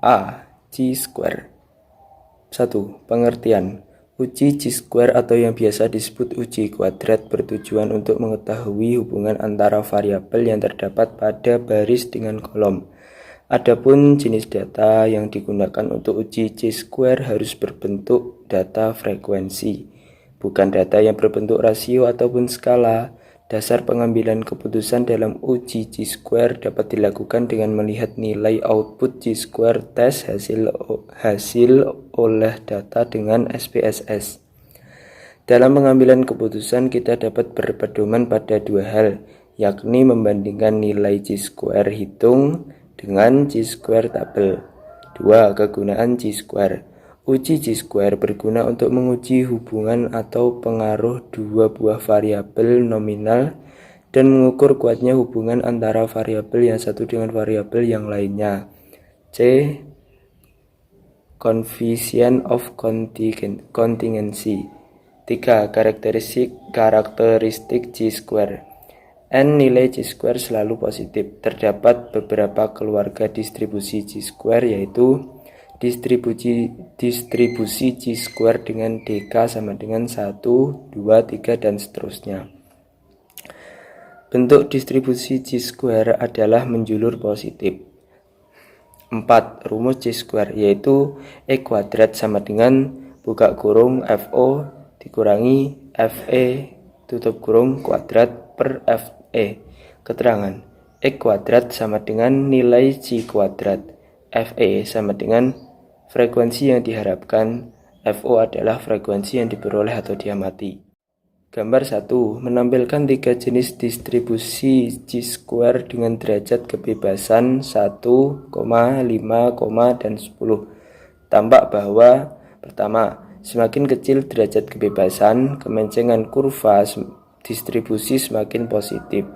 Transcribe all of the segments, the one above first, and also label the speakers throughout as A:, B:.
A: A. Chi-square. 1. Pengertian. Uji Chi-square atau yang biasa disebut uji kuadrat bertujuan untuk mengetahui hubungan antara variabel yang terdapat pada baris dengan kolom. Adapun jenis data yang digunakan untuk uji Chi-square harus berbentuk data frekuensi, bukan data yang berbentuk rasio ataupun skala. Dasar pengambilan keputusan dalam uji Chi-square dapat dilakukan dengan melihat nilai output Chi-square tes hasil oleh data dengan SPSS. Dalam pengambilan keputusan kita dapat berpedoman pada dua hal, yakni membandingkan nilai Chi-square hitung dengan Chi-square tabel. 2. Kegunaan Chi-square. Uji Chi-square berguna untuk menguji hubungan atau pengaruh dua buah variabel nominal dan mengukur kuatnya hubungan antara variabel yang satu dengan variabel yang lainnya. C. Coefficient of contingency. 3. Karakteristik Chi-square. N nilai Chi-square selalu positif. Terdapat beberapa keluarga distribusi Chi-square, yaitu distribusi Chi-square dengan DK sama dengan 1, 2, 3, dan seterusnya. Bentuk distribusi Chi-square adalah menjulur positif. 4. Rumus Chi-square, yaitu E kuadrat sama dengan buka kurung FO dikurangi FE tutup kurung kuadrat per FE. Keterangan: E kuadrat sama dengan nilai Chi kuadrat, FE sama dengan frekuensi yang diharapkan, FO adalah frekuensi yang diperoleh atau diamati. Gambar 1 menampilkan 3 jenis distribusi Chi-square dengan derajat kebebasan 1, 5, dan 10. Tampak bahwa pertama, semakin kecil derajat kebebasan, kemencengan kurva distribusi semakin positif.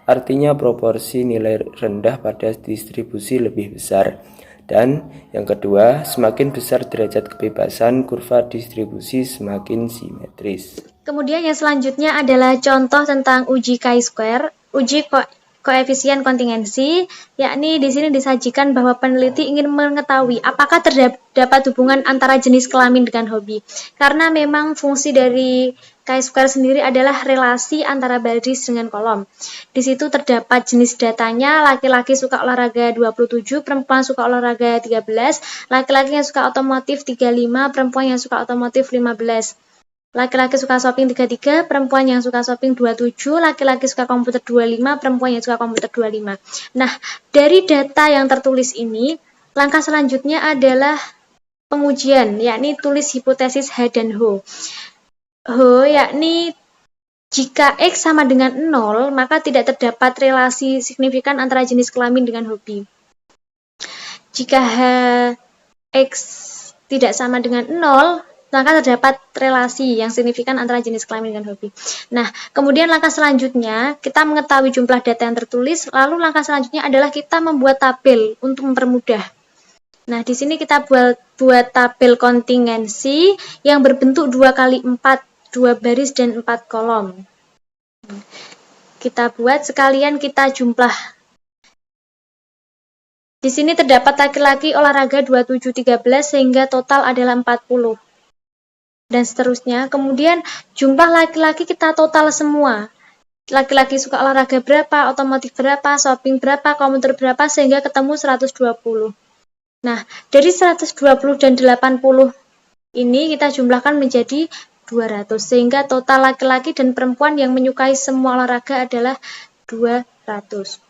A: Artinya proporsi nilai rendah pada distribusi lebih besar. Dan yang kedua, semakin besar derajat kebebasan, kurva distribusi semakin simetris.
B: Kemudian yang selanjutnya adalah contoh tentang uji chi-square, uji koefisien kontingensi, yakni di sini disajikan bahwa peneliti ingin mengetahui apakah terdapat hubungan antara jenis kelamin dengan hobi. Karena memang fungsi dari chi-square sendiri adalah relasi antara baris dengan kolom. Di situ terdapat jenis datanya, laki-laki suka olahraga 27, perempuan suka olahraga 13, laki-laki yang suka otomotif 35, perempuan yang suka otomotif 15. Laki-laki suka shopping 33, perempuan yang suka shopping 27, laki-laki suka komputer 25, perempuan yang suka komputer 25. Nah, dari data yang tertulis ini, langkah selanjutnya adalah pengujian, yakni tulis hipotesis H dan H. H, yakni jika X sama dengan 0, maka tidak terdapat relasi signifikan antara jenis kelamin dengan hobi. Jika X tidak sama dengan 0, maka terdapat relasi yang signifikan antara jenis kelamin dengan hobi. Nah, kemudian langkah selanjutnya, kita mengetahui jumlah data yang tertulis, lalu langkah selanjutnya adalah kita membuat tabel untuk mempermudah. Nah, di sini kita buat tabel kontingensi yang berbentuk 2x4, 2 baris dan 4 kolom. Kita buat sekalian kita jumlah. Di sini terdapat laki-laki olahraga 27-13 sehingga total adalah 40. Dan seterusnya. Kemudian jumlah laki-laki kita total semua. Laki-laki suka olahraga berapa, otomotif berapa, shopping berapa, komputer berapa, sehingga ketemu 120. Nah, dari 120 dan 80 ini kita jumlahkan menjadi 200, sehingga total laki-laki dan perempuan yang menyukai semua olahraga adalah 200.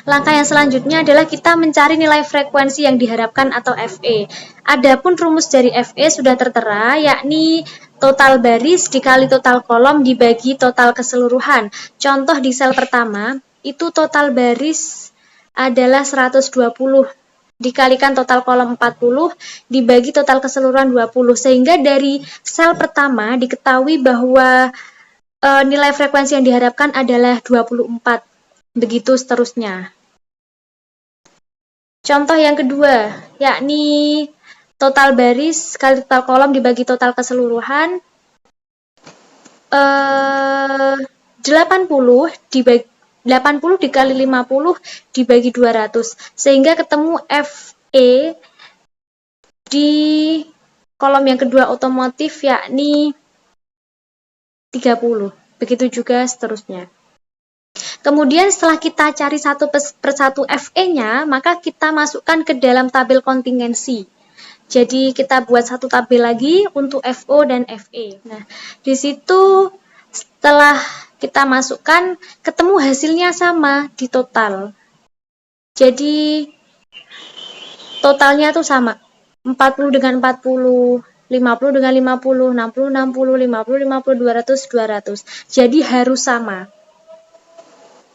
B: Langkah yang selanjutnya adalah kita mencari nilai frekuensi yang diharapkan atau FE. Adapun rumus dari FE sudah tertera, yakni total baris dikali total kolom dibagi total keseluruhan. Contoh di sel pertama, itu total baris adalah 120, dikalikan total kolom 40, dibagi total keseluruhan 20. Sehingga dari sel pertama diketahui bahwa nilai frekuensi yang diharapkan adalah 24. Begitu seterusnya. Contoh yang kedua, yakni total baris kali total kolom dibagi total keseluruhan. 80 dibagi 80 dikali 50 dibagi 200, sehingga ketemu FE di kolom yang kedua otomotif, yakni 30. Begitu juga seterusnya. Kemudian setelah kita cari satu persatu FE-nya, maka kita masukkan ke dalam tabel kontingensi. Jadi kita buat satu tabel lagi untuk FO dan FE. Nah, di situ setelah kita masukkan, ketemu hasilnya sama di total. Jadi totalnya tuh sama. 40 dengan 40, 50 dengan 50, 60, 60, 50, 50, 200, 200. Jadi harus sama.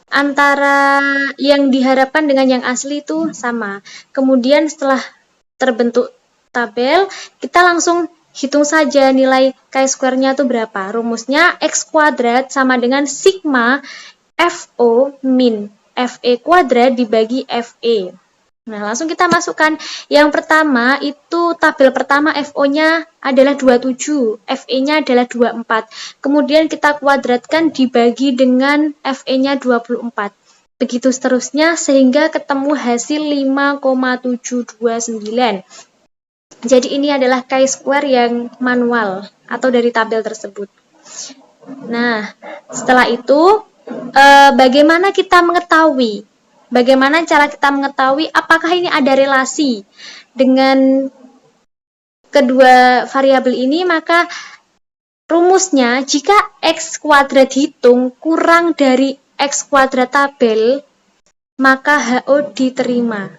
B: Antara yang diharapkan dengan yang asli itu sama. Kemudian setelah terbentuk tabel, kita langsung hitung saja nilai chi-square-nya itu berapa. Rumusnya X kuadrat sama dengan sigma FO min FE kuadrat dibagi FE. Nah, langsung kita masukkan. Yang pertama itu tabel pertama FO-nya adalah 27, FE-nya adalah 24. Kemudian kita kuadratkan dibagi dengan FE-nya 24. Begitu seterusnya sehingga ketemu hasil 5,729. Jadi ini adalah chi-square yang manual atau dari tabel tersebut. Nah, setelah itu bagaimana kita mengetahui? Bagaimana cara kita mengetahui apakah ini ada relasi dengan kedua variabel ini? Maka rumusnya, jika X kuadrat hitung kurang dari X kuadrat tabel, maka HO diterima.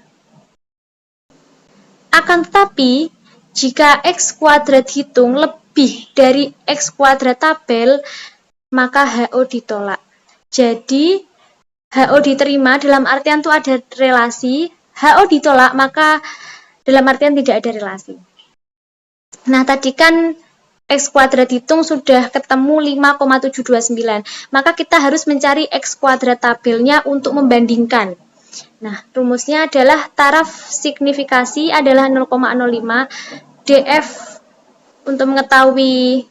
B: Akan tetapi, jika X kuadrat hitung lebih dari X kuadrat tabel, maka HO ditolak. Jadi, HO diterima dalam artian itu ada relasi, HO ditolak maka dalam artian tidak ada relasi. Nah, tadi kan X kuadrat hitung sudah ketemu 5,729, maka kita harus mencari X kuadrat tabelnya untuk membandingkan. Nah, rumusnya adalah taraf signifikasi adalah 0,05, DF untuk mengetahui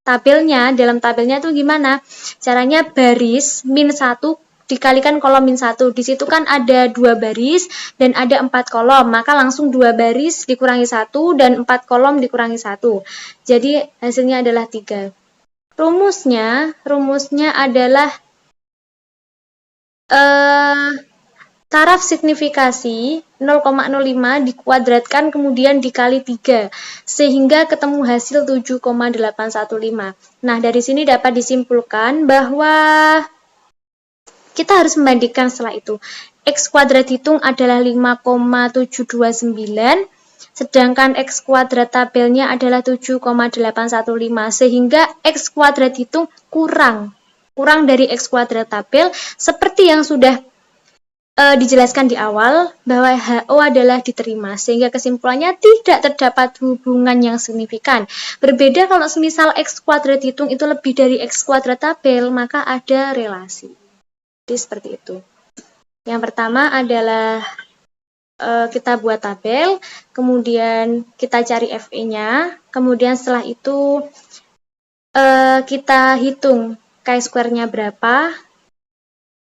B: tabelnya, dalam tabelnya itu gimana? Caranya baris min 1 dikalikan kolom min 1. Di situ kan ada 2 baris dan ada 4 kolom, maka langsung 2 baris dikurangi 1 dan 4 kolom dikurangi 1. Jadi hasilnya adalah 3. Rumusnya adalah taraf signifikasi 0,05 dikuadratkan kemudian dikali 3 sehingga ketemu hasil 7,815. Nah, dari sini dapat disimpulkan bahwa kita harus membandingkan setelah itu. X kuadrat hitung adalah 5,729, sedangkan X kuadrat tabelnya adalah 7,815, sehingga X kuadrat hitung kurang dari X kuadrat tabel, seperti yang sudah dijelaskan di awal bahwa HO adalah diterima, sehingga kesimpulannya tidak terdapat hubungan yang signifikan. Berbeda kalau semisal X kuadrat hitung itu lebih dari X kuadrat tabel, maka ada relasi. Jadi seperti itu. Yang pertama adalah kita buat tabel, kemudian kita cari FE-nya, kemudian setelah itu kita hitung chi-square-nya berapa,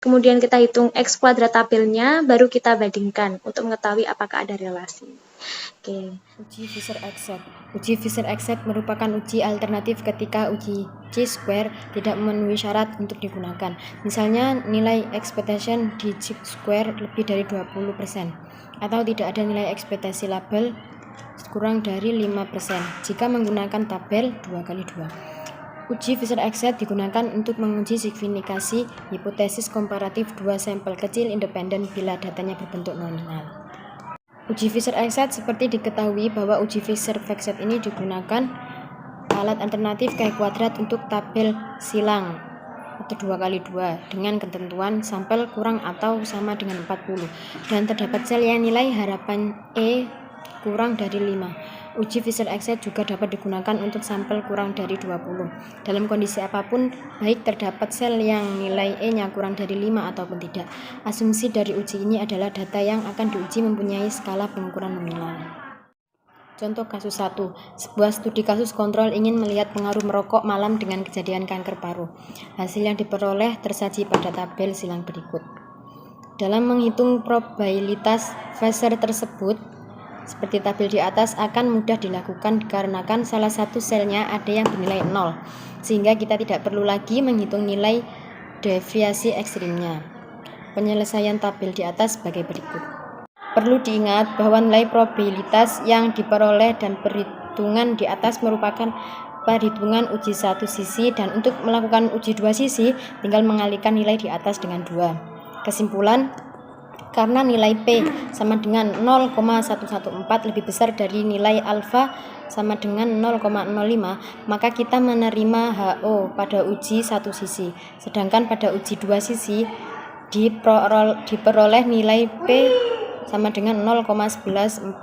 B: kemudian kita hitung X kuadrat tabelnya, baru kita bandingkan untuk mengetahui apakah ada relasi. Oke.
C: Uji Fisher-Exet. Uji Fisher-Exet merupakan uji alternatif ketika uji chi-square tidak memenuhi syarat untuk digunakan. Misalnya nilai expectation di chi-square lebih dari 20% atau tidak ada nilai ekspektasi label kurang dari 5% jika menggunakan tabel 2x2. Uji Fisher-Exet digunakan untuk menguji signifikasi hipotesis komparatif dua sampel kecil independen bila datanya berbentuk nominal. Uji Fisher-Exet seperti diketahui bahwa uji Fisher-Exet ini digunakan alat alternatif chi kuadrat untuk tabel silang atau 2x2 dengan ketentuan sampel kurang atau sama dengan 40 dan terdapat sel yang nilai harapan E kurang dari 5. Uji Fisher-Exet juga dapat digunakan untuk sampel kurang dari 20. Dalam kondisi apapun, baik terdapat sel yang nilai E-nya kurang dari 5 ataupun tidak. Asumsi dari uji ini adalah data yang akan diuji mempunyai skala pengukuran nominal. Contoh kasus 1. Sebuah studi kasus kontrol ingin melihat pengaruh merokok malam dengan kejadian kanker paru. Hasil yang diperoleh tersaji pada tabel silang berikut. Dalam menghitung probabilitas Fisher tersebut, seperti tabel di atas, akan mudah dilakukan dikarenakan salah satu selnya ada yang bernilai 0, sehingga kita tidak perlu lagi menghitung nilai deviasi ekstrimnya. Penyelesaian tabel di atas sebagai berikut. Perlu diingat bahwa nilai probabilitas yang diperoleh dan perhitungan di atas merupakan perhitungan uji satu sisi, dan untuk melakukan uji dua sisi tinggal mengalihkan nilai di atas dengan 2. Kesimpulan, karena nilai P sama dengan 0,114 lebih besar dari nilai alfa sama dengan 0,05, maka kita menerima HO pada uji satu sisi, sedangkan pada uji dua sisi diperoleh nilai P sama dengan 0,1142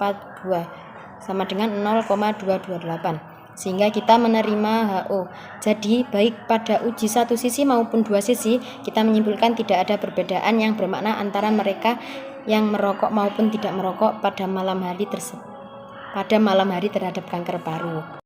C: sama dengan 0,228, sehingga kita menerima HO. Jadi baik pada uji satu sisi maupun dua sisi, kita menyimpulkan tidak ada perbedaan yang bermakna antara mereka yang merokok maupun tidak merokok pada malam hari terhadap kanker paru.